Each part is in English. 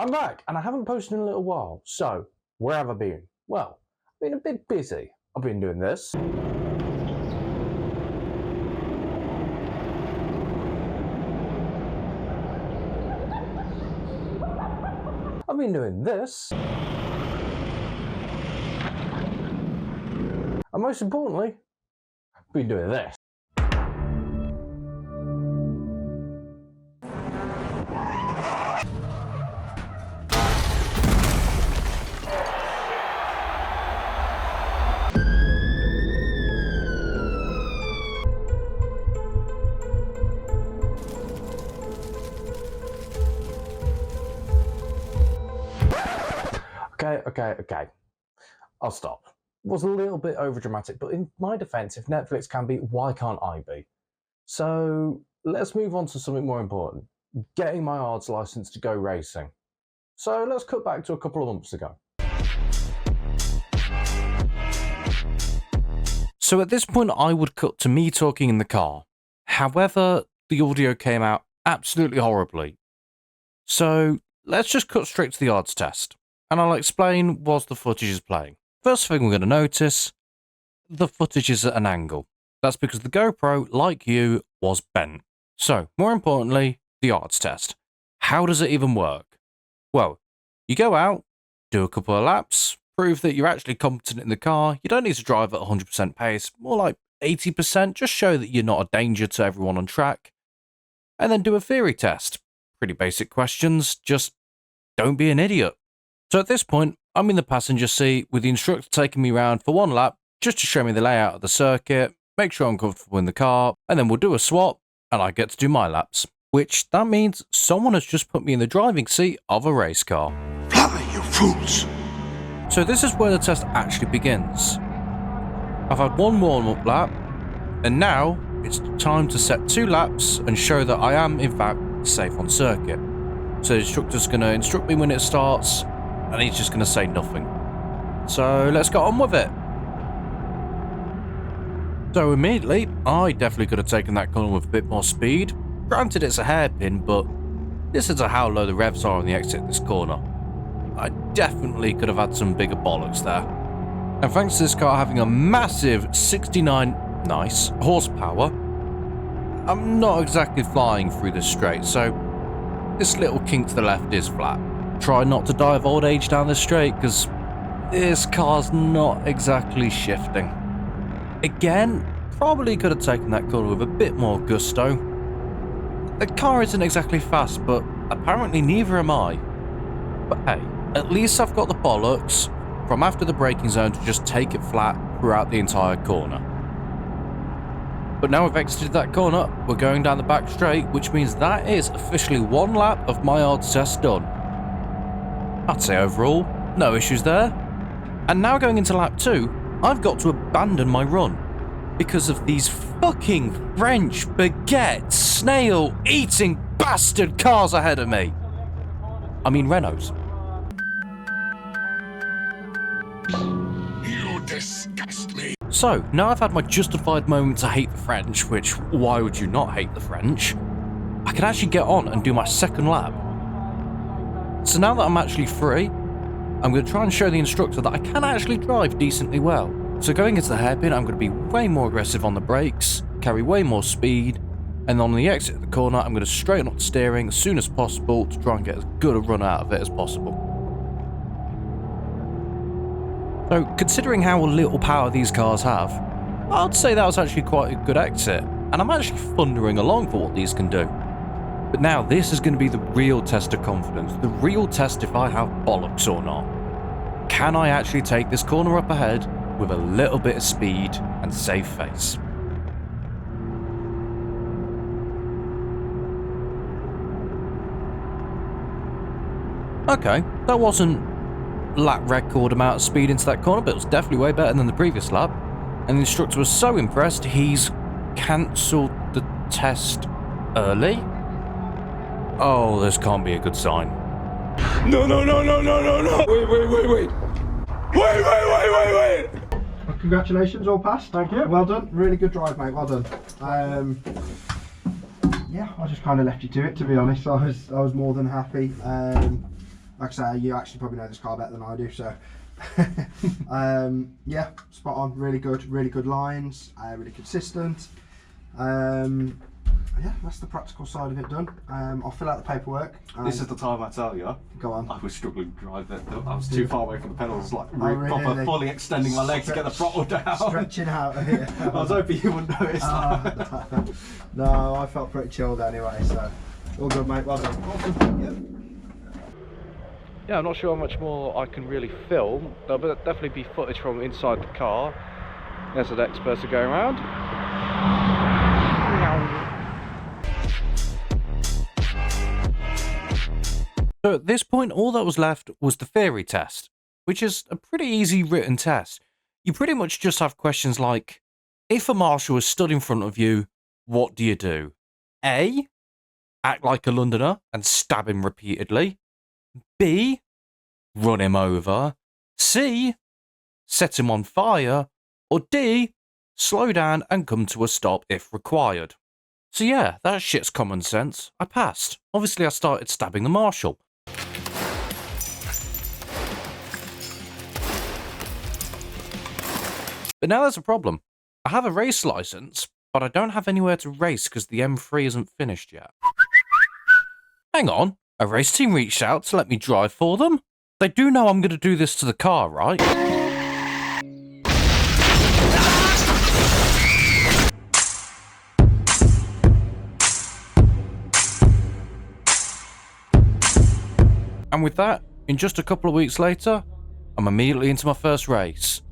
I'm back, and I haven't posted in a little while, so where have I been? Well, I've been a bit busy. I've been doing this. I've been doing this. And most importantly, I've been doing this. Okay. I'll stop. It was a little bit overdramatic, but in my defense, if Netflix can be, why can't I be? So let's move on to something more important. Getting my ARDS license to go racing. So let's cut back to a couple of months ago. So at this point, I would cut to me talking in the car. However, the audio came out absolutely horribly. So let's just cut straight to the ARDS test. And I'll explain whilst the footage is playing. First thing we're going to notice, the footage is at an angle. That's because the GoPro, like you, was bent. So, more importantly, the ARDS test. How does it even work? Well, you go out, do a couple of laps, prove that you're actually competent in the car. You don't need to drive at 100% pace, more like 80%, just show that you're not a danger to everyone on track. And then do a theory test. Pretty basic questions, just don't be an idiot. So at this point, I'm in the passenger seat with the instructor taking me around for one lap just to show me the layout of the circuit, make sure I'm comfortable in the car, and then we'll do a swap and I get to do my laps. Which, that means someone has just put me in the driving seat of a race car. Fly, you fools! So this is where the test actually begins. I've had one warm-up lap, and now it's time to set 2 laps and show that I am, in fact, safe on circuit. So the instructor's going to instruct me when it starts, and he's just going to say nothing. So let's get on with it. So immediately, I definitely could have taken that corner with a bit more speed. Granted, it's a hairpin, but listen to how low the revs are on the exit of this corner. I definitely could have had some bigger bollocks there. And thanks to this car having a massive 69 horsepower, I'm not exactly flying through this straight, so this little kink to the left is flat. Try not to die of old age down this straight, because this car's not exactly shifting. Again, probably could have taken that corner with a bit more gusto. The car isn't exactly fast, but apparently neither am I. But hey, at least I've got the bollocks from after the braking zone to just take it flat throughout the entire corner. But now we've exited that corner, we're going down the back straight, which means that is officially 1 lap of my ARDS test done. I'd say overall, no issues there. And now going into lap 2, I've got to abandon my run because of these fucking French baguette snail eating bastard cars ahead of me. I mean Renaults. You disgust me. So, now I've had my justified moment to hate the French, which, why would you not hate the French? I can actually get on and do my second lap. So now that I'm actually free, I'm going to try and show the instructor that I can actually drive decently well. So going into the hairpin, I'm going to be way more aggressive on the brakes, carry way more speed, and on the exit of the corner, I'm going to straighten up the steering as soon as possible to try and get as good a run out of it as possible. So considering how little power these cars have, I'd say that was actually quite a good exit, and I'm actually thundering along for what these can do. But now this is going to be the real test of confidence, the real test if I have bollocks or not. Can I actually take this corner up ahead with a little bit of speed and save face? Okay, that wasn't lap record amount of speed into that corner, but it was definitely way better than the previous lap. And the instructor was so impressed, he's cancelled the test early. Oh, this can't be a good sign. No. Wait. Congratulations, all passed. Thank you. Well done. Really good drive, mate. Well done. Yeah, I just kind of left you to it, to be honest. I was more than happy. Like I say, you actually probably know this car better than I do, so. Yeah, spot on. Really good lines. Really consistent. Yeah, that's the practical side of it done. I'll fill out the paperwork. This is the time I tell you. Go on. I was struggling to drive it. I was too far away from the pedals, like really? proper fully extending my legs to get the throttle down. Stretching out of here. I was hoping you wouldn't notice that. No, I felt pretty chilled anyway, so all good, mate. Well done. Awesome. Yeah, I'm not sure how much more I can really film. There'll definitely be footage from inside the car. There's the next person going around. So at this point, all that was left was the theory test, which is a pretty easy written test. You pretty much just have questions like, if a marshal is stood in front of you, what do you do? A, act like a Londoner and stab him repeatedly. B, run him over. C, set him on fire. Or D, slow down and come to a stop if required. So yeah, that shit's common sense. I passed. Obviously I started stabbing the marshal. But now there's a problem. I have a race license, but I don't have anywhere to race because the M3 isn't finished yet. Hang on, a race team reached out to let me drive for them? They do know I'm going to do this to the car, right? And with that, in just a couple of weeks later, I'm immediately into my first race.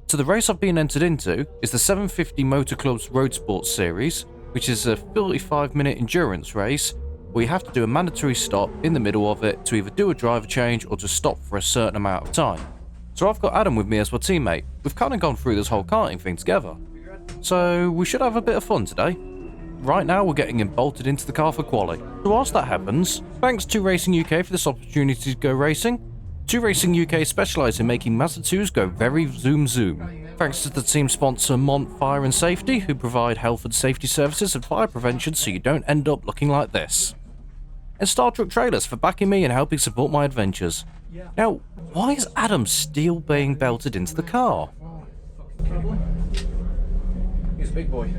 So the race I've been entered into is the 750 Motor Club's Road Sports Series, which is a 45-minute endurance race where you have to do a mandatory stop in the middle of it to either do a driver change or to stop for a certain amount of time. So I've got Adam with me as my teammate. We've kind of gone through this whole karting thing together. So we should have a bit of fun today. Right now we're getting him bolted into the car for quali. So whilst that happens, thanks to Racing UK for this opportunity to go racing. 2 Racing UK specialise in making Mazda 2s go very zoom zoom. Thanks to the team sponsor Mont Fire and Safety, who provide health and safety services and fire prevention so you don't end up looking like this. And Star Truck Trailers for backing me and helping support my adventures. Now, why is Adam still being belted into the car? He's a big boy.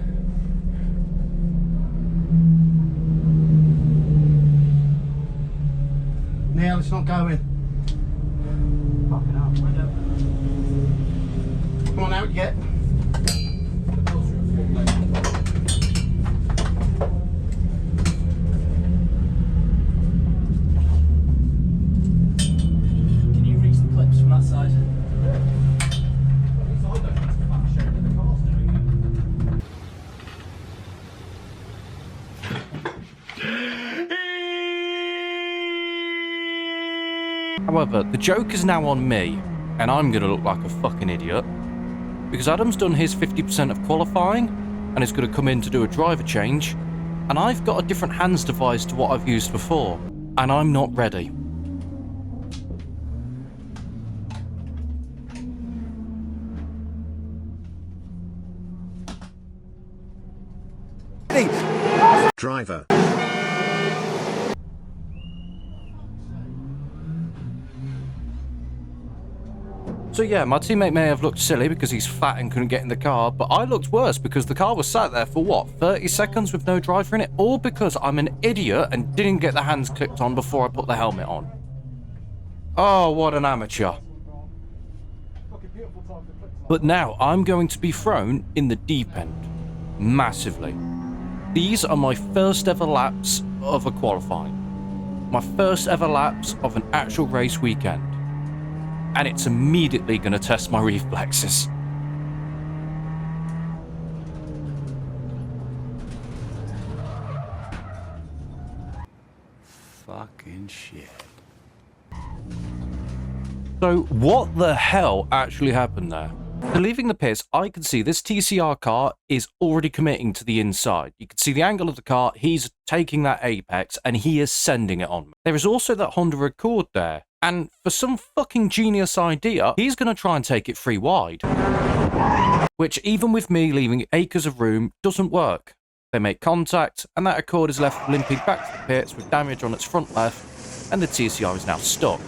Neil, it's not going. Fucking hell. Come on out, get. Can you reach the clips from that side? However, the joke is now on me, and I'm gonna look like a fucking idiot. Because Adam's done his 50% of qualifying, and is gonna come in to do a driver change, and I've got a different hands device to what I've used before, and I'm not ready. Driver. So yeah, my teammate may have looked silly because he's fat and couldn't get in the car, but I looked worse because the car was sat there for what, 30 seconds with no driver in it? All because I'm an idiot and didn't get the hands clipped on before I put the helmet on. Oh, what an amateur. But now I'm going to be thrown in the deep end. Massively. These are my first ever laps of a qualifying. My first ever laps of an actual race weekend. And it's immediately going to test my reflexes. Fucking shit. So what the hell actually happened there? So leaving the pits, I can see this TCR car is already committing to the inside. You can see the angle of the car, he's taking that apex and he is sending it on me. There is also that Honda Accord there. And for some fucking genius idea, he's going to try and take it free wide. Which, even with me leaving acres of room, doesn't work. They make contact, and that Accord is left limping back to the pits with damage on its front left, and the TCR is now stuck.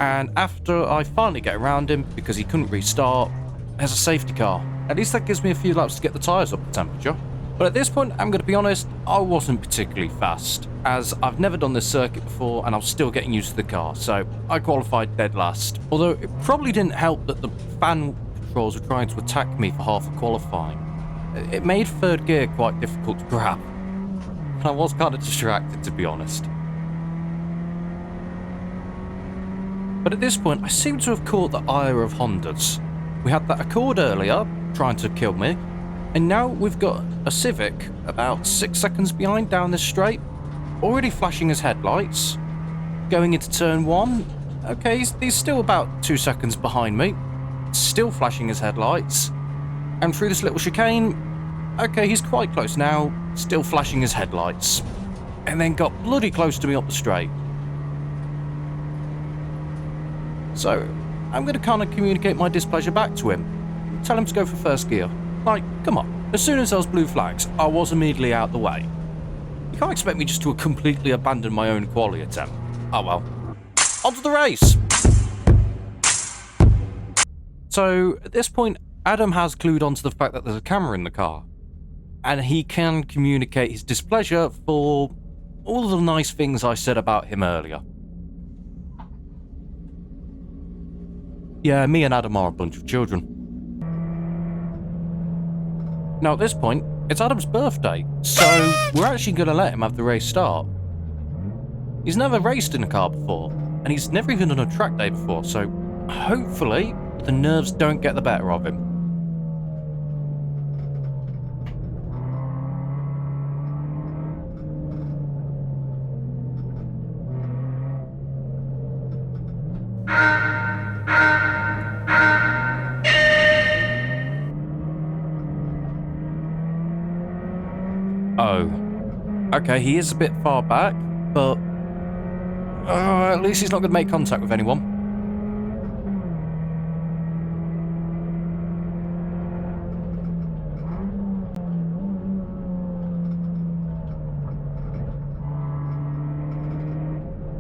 And after I finally get around him, because he couldn't restart, there's a safety car. At least that gives me a few laps to get the tyres up to temperature. But at this point, I'm going to be honest, I wasn't particularly fast, as I've never done this circuit before and I was still getting used to the car, so I qualified dead last. Although it probably didn't help that the fan patrols were trying to attack me for half of qualifying. It made third gear quite difficult to grab, and I was kind of distracted, to be honest. But at this point, I seem to have caught the ire of Hondas. We had that Accord earlier, trying to kill me, and now we've got a Civic about 6 seconds behind down this straight, already flashing his headlights. Going into turn 1, okay, he's still about 2 seconds behind me, still flashing his headlights. And through this little chicane, okay, he's quite close now, still flashing his headlights. And then got bloody close to me up the straight. So, I'm going to kind of communicate my displeasure back to him. Tell him to go for first gear. Like, come on. As soon as those blue flags, I was immediately out the way. You can't expect me just to completely abandon my own quali attempt. Oh well. On to the race! So, at this point, Adam has clued onto the fact that there's a camera in the car. And he can communicate his displeasure for all the nice things I said about him earlier. Yeah, me and Adam are a bunch of children. Now at this point, it's Adam's birthday, so we're actually going to let him have the race start. He's never raced in a car before, and he's never even done a track day before, so hopefully the nerves don't get the better of him. Oh. Okay, he is a bit far back, but at least he's not going to make contact with anyone.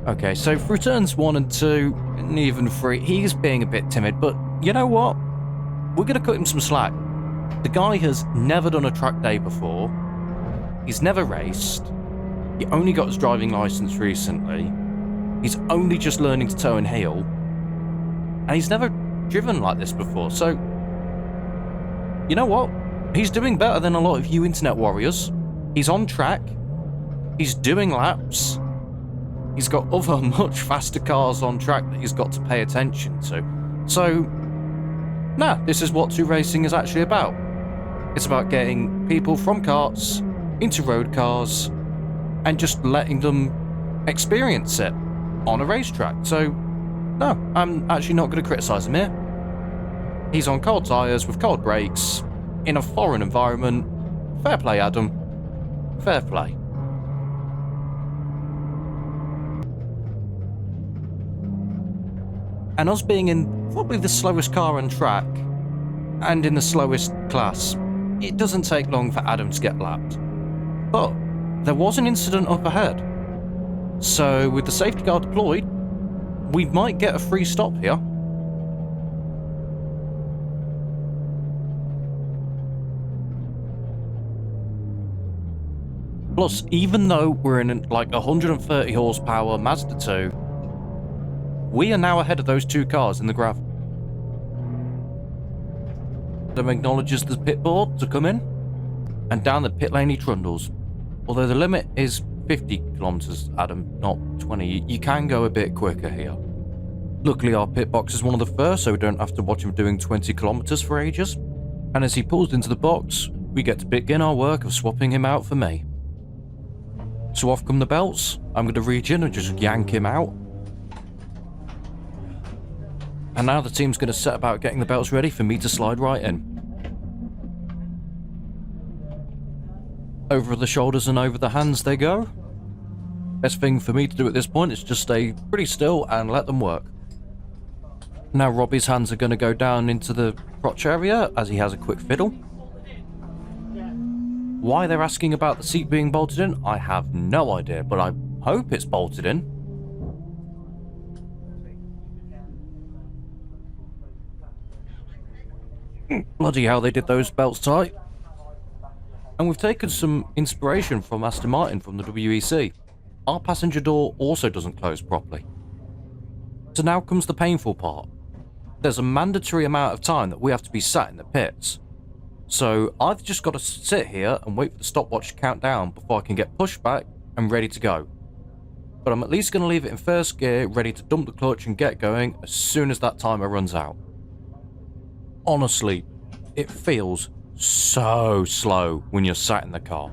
Okay, so through turns 1 and 2, and even 3, he's being a bit timid, but you know what? We're going to cut him some slack. The guy has never done a track day before. He's never raced. He only got his driving license recently. He's only just learning to tow and heel. And he's never driven like this before, so you know what? He's doing better than a lot of you internet warriors. He's on track. He's doing laps. He's got other much faster cars on track that he's got to pay attention to. So, this is what 2 racing is actually about. It's about getting people from karts into road cars and just letting them experience it on a racetrack. So, no, I'm actually not going to criticise him here. He's on cold tyres with cold brakes in a foreign environment. Fair play, Adam. Fair play. And us being in probably the slowest car on track and in the slowest class, it doesn't take long for Adam to get lapped. But there was an incident up ahead. So with the safety car deployed, we might get a free stop here. Plus, even though we're in like 130 horsepower Mazda 2, we are now ahead of those 2 cars in the gravel. Adam acknowledges the pit board to come in, and down the pit lane he trundles. Although the limit is 50 kilometers, Adam, not 20. You can go a bit quicker here. Luckily our pit box is one of the first, so we don't have to watch him doing 20 kilometers for ages. And as he pulls into the box, we get to begin our work of swapping him out for me. So off come the belts. I'm going to reach in and just yank him out. And now the team's going to set about getting the belts ready for me to slide right in. Over the shoulders and over the hands they go. Best thing for me to do at this point is just stay pretty still and let them work. Now Robbie's hands are going to go down into the crotch area as he has a quick fiddle. Why they're asking about the seat being bolted in, I have no idea, but I hope it's bolted in. Bloody hell, they did those belts tight. And we've taken some inspiration from Aston Martin from the WEC. Our passenger door also doesn't close properly. So now comes the painful part. There's a mandatory amount of time that we have to be sat in the pits. So I've just got to sit here and wait for the stopwatch to count down before I can get pushed back and ready to go. But I'm at least going to leave it in first gear, ready to dump the clutch and get going as soon as that timer runs out. Honestly, it feels so slow when you're sat in the car.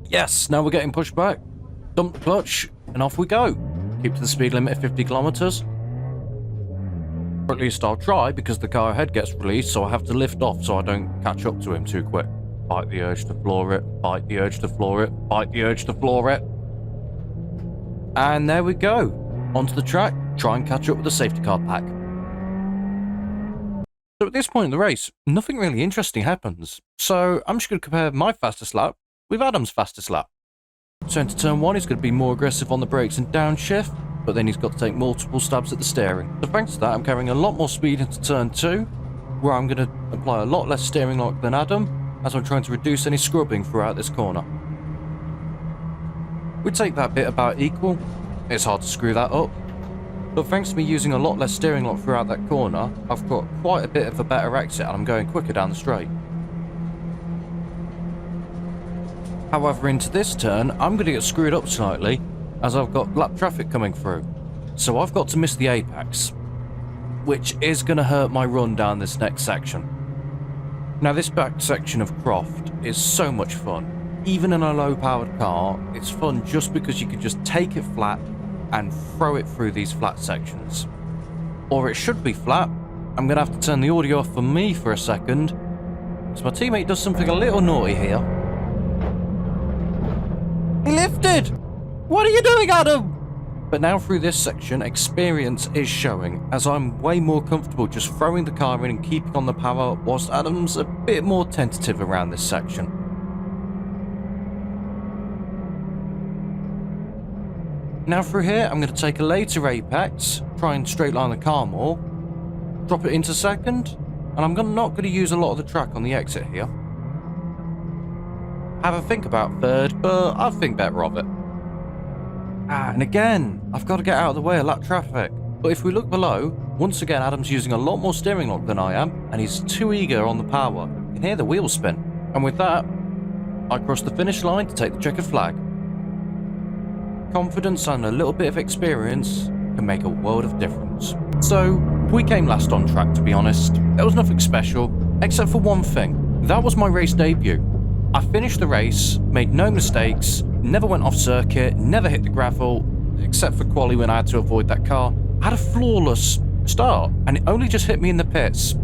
Yes, now we're getting pushed back. Dump the clutch and off we go. Keep to the speed limit of 50 kilometers. Or at least I'll try, because the car ahead gets released, so I have to lift off so I don't catch up to him too quick. Fight the urge to floor it, fight the urge to floor it, fight the urge to floor it. And there we go. Onto the track, try and catch up with the safety car pack. So at this point in the race, nothing really interesting happens. So I'm just going to compare my fastest lap with Adam's fastest lap. So into turn 1, he's going to be more aggressive on the brakes and downshift, but then he's got to take multiple stabs at the steering. So thanks to that, I'm carrying a lot more speed into turn 2, where I'm going to apply a lot less steering lock than Adam, as I'm trying to reduce any scrubbing throughout this corner. We take that bit about equal. It's hard to screw that up. But thanks to me using a lot less steering lock throughout that corner, I've got quite a bit of a better exit and I'm going quicker down the straight. However, into this turn, I'm going to get screwed up slightly, as I've got lap traffic coming through. So I've got to miss the apex, which is going to hurt my run down this next section. Now this back section of Croft is so much fun. Even in a low powered car, it's fun just because you can just take it flat and throw it through these flat sections. Or it should be flat. I'm going to have to turn the audio off for me for a second, because my teammate does something a little naughty here. He lifted! What are you doing, Adam? But now through this section, experience is showing, as I'm way more comfortable just throwing the car in and keeping on the power, whilst Adam's a bit more tentative around this section. Now through here, I'm going to take a later apex, try and straight line the car more, drop it into second, and I'm not going to use a lot of the track on the exit here. Have a think about third, but I think better of it. And again, I've got to get out of the way of lap traffic. But if we look below, once again Adam's using a lot more steering lock than I am, and he's too eager on the power. You can hear the wheels spin. And with that, I cross the finish line to take the checkered flag. Confidence and a little bit of experience can make a world of difference. So, we came last on track, to be honest. There was nothing special, except for one thing. That was my race debut. I finished the race, made no mistakes, never went off circuit, never hit the gravel, except for quali when I had to avoid that car. I had a flawless start, and it only just hit me in the pits.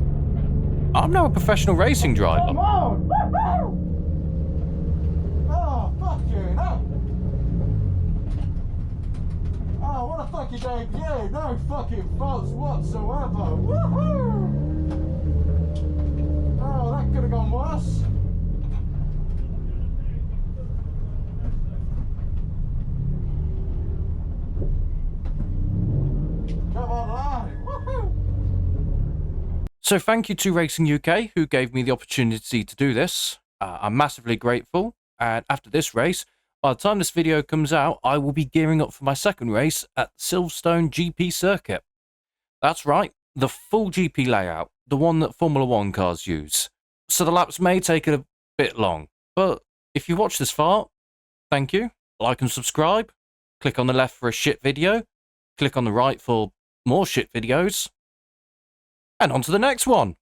I'm now a professional racing driver. Come on! Oh, fuck you, no! Oh, what a fucking debut! No fucking faults whatsoever! Woohoo! Oh, that could have gone worse. So thank you to Racing UK, who gave me the opportunity to do this. I'm massively grateful, and after this race, by the time this video comes out, I will be gearing up for my second race at Silverstone GP circuit. That's right, the full GP layout, the one that Formula 1 cars use. So the laps may take a bit long, but if you watch this far, thank you. Like and subscribe. Click on the left for a shit video. Click on the right for more shit videos. And on to the next one.